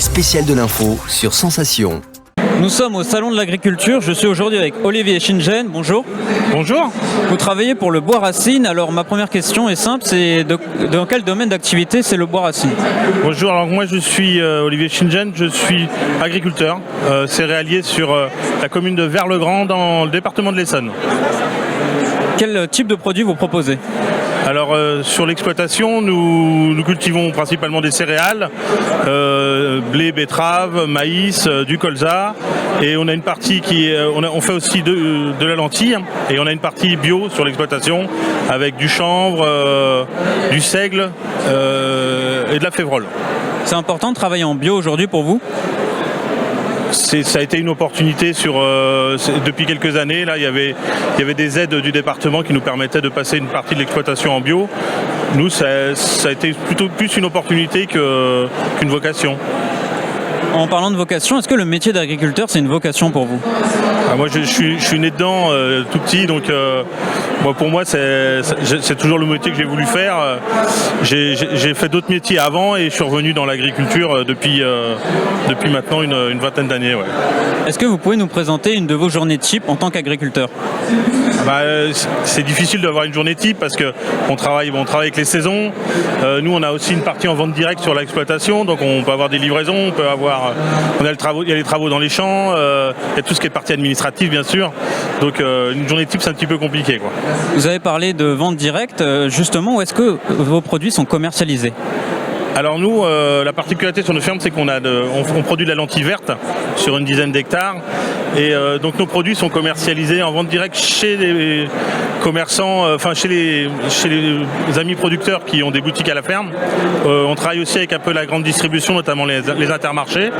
spécial de l'info sur Sensation. Nous sommes au Salon de l'Agriculture. Je suis aujourd'hui avec Olivier Schingen. Bonjour. Bonjour. Vous travaillez pour le Bois Racine. Alors ma première question est simple, c'est dans quel domaine d'activité c'est le Bois Racine? Bonjour, alors moi je suis Olivier Schingen, je suis agriculteur, céréalier sur la commune de Vers-le-Grand dans le département de l'Essonne. Quel type de produit vous proposez? Alors sur l'exploitation, nous cultivons principalement des céréales, blé, betterave, maïs, du colza, et on a une partie on fait aussi de la lentille, et on a une partie bio sur l'exploitation avec du chanvre, du seigle et de la févrole. C'est important de travailler en bio aujourd'hui pour vous? Ça a été une opportunité depuis quelques années. Là, il y avait des aides du département qui nous permettaient de passer une partie de l'exploitation en bio. Nous, ça a été plutôt plus une opportunité qu'une vocation. En parlant de vocation, est-ce que le métier d'agriculteur, c'est une vocation pour vous? Moi, je suis né dedans tout petit, donc pour moi, c'est toujours le métier que j'ai voulu faire. J'ai fait d'autres métiers avant et je suis revenu dans l'agriculture depuis maintenant une vingtaine d'années. Ouais. Est-ce que vous pouvez nous présenter une de vos journées type en tant qu'agriculteur? C'est difficile d'avoir une journée type parce qu'on travaille avec les saisons. Nous, on a aussi une partie en vente directe sur l'exploitation, donc on peut avoir des livraisons, il y a les travaux dans les champs, il y a tout ce qui est partie administrative bien sûr. Donc une journée type c'est un petit peu compliqué, quoi. Vous avez parlé de vente directe, justement, où est-ce que vos produits sont commercialisés? Alors nous, la particularité sur nos fermes, c'est qu'on produit de la lentille verte sur une dizaine d'hectares. Et donc nos produits sont commercialisés en vente directe chez les commerçants, chez les amis producteurs qui ont des boutiques à la ferme. On travaille aussi avec un peu la grande distribution, notamment les intermarchés.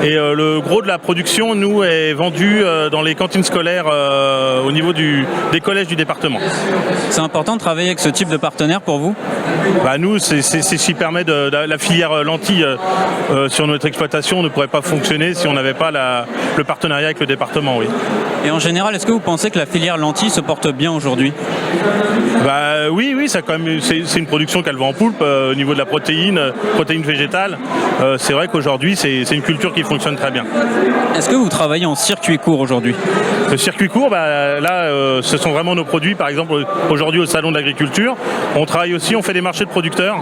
Et le gros de la production, nous, est vendu dans les cantines scolaires au niveau des collèges du département. C'est important de travailler avec ce type de partenaire pour vous? Nous, c'est ce qui permet la filière lentille sur notre exploitation ne pourrait pas fonctionner si on n'avait pas le partenariat avec le département, oui. Et en général, est-ce que vous pensez que la filière lentille se porte bien aujourd'hui? Oui, c'est une production qu'elle vend en poulpe au niveau de la protéine végétale. C'est vrai qu'aujourd'hui, c'est une culture qui fonctionne très bien. Est-ce que vous travaillez en circuit court aujourd'hui? Le circuit court, ce sont vraiment nos produits. Par exemple, aujourd'hui au Salon de l'Agriculture, on travaille aussi, on fait des marchés de producteurs.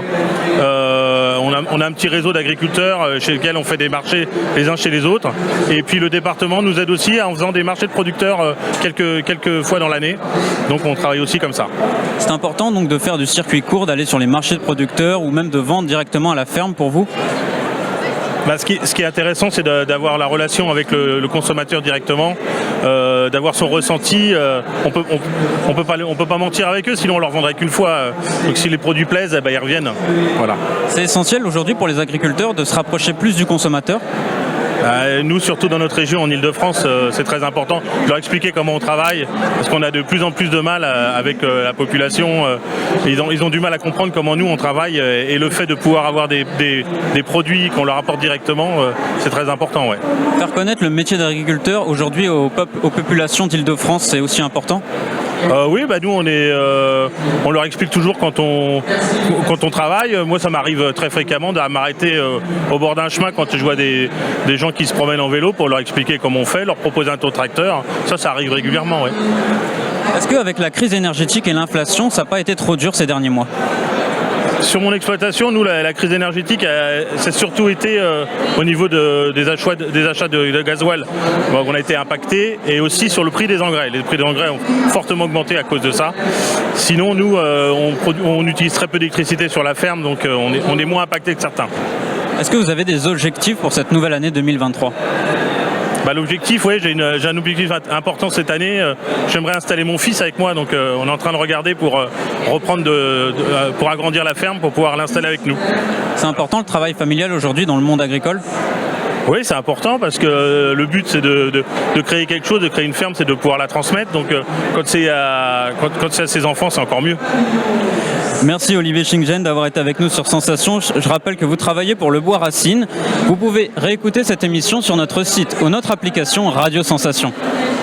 On a un petit réseau d'agriculteurs chez lequel on fait des marchés les uns chez les autres. Et puis le département nous aide aussi en faisant des marchés de producteurs quelques fois dans l'année. Donc on travaille aussi comme ça. C'est important donc de faire du circuit court, d'aller sur les marchés de producteurs ou même de vendre directement à la ferme pour vous? Ce qui est intéressant, c'est d'avoir la relation avec le consommateur directement, d'avoir son ressenti. On peut pas mentir avec eux, sinon on leur vendrait qu'une fois. Donc si les produits plaisent, ils reviennent. Voilà. C'est essentiel aujourd'hui pour les agriculteurs de se rapprocher plus du consommateur? Nous, surtout dans notre région, en Ile-de-France, c'est très important de leur expliquer comment on travaille, parce qu'on a de plus en plus de mal avec la population. Ils ont du mal à comprendre comment nous on travaille, et le fait de pouvoir avoir des produits qu'on leur apporte directement, c'est très important. Ouais. Faire connaître le métier d'agriculteur aujourd'hui aux populations d'Ile-de-France, c'est aussi important? Oui, nous on leur explique toujours quand on travaille. Moi, ça m'arrive très fréquemment de m'arrêter au bord d'un chemin quand je vois des gens qui se promènent en vélo pour leur expliquer comment on fait, leur proposer un taux tracteur. Ça arrive régulièrement, oui. Est-ce qu'avec la crise énergétique et l'inflation, ça n'a pas été trop dur ces derniers mois? Sur mon exploitation, nous, la crise énergétique, c'est surtout été au niveau des achats de gasoil. On a été impacté, et aussi sur le prix des engrais. Les prix des engrais ont fortement augmenté à cause de ça. Sinon, nous, on utilise très peu d'électricité sur la ferme, donc on est moins impacté que certains. Est-ce que vous avez des objectifs pour cette nouvelle année 2023? L'objectif, oui, j'ai un objectif important cette année. J'aimerais installer mon fils avec moi, donc on est en train de regarder pour pour agrandir la ferme, pour pouvoir l'installer avec nous. C'est important le travail familial aujourd'hui dans le monde agricole? Oui, c'est important parce que le but c'est de créer quelque chose, de créer une ferme, c'est de pouvoir la transmettre. Donc quand c'est à ses enfants, c'est encore mieux. Merci Olivier Schingen d'avoir été avec nous sur Sensation. Je rappelle que vous travaillez pour le Bois Racine. Vous pouvez réécouter cette émission sur notre site ou notre application Radio Sensation.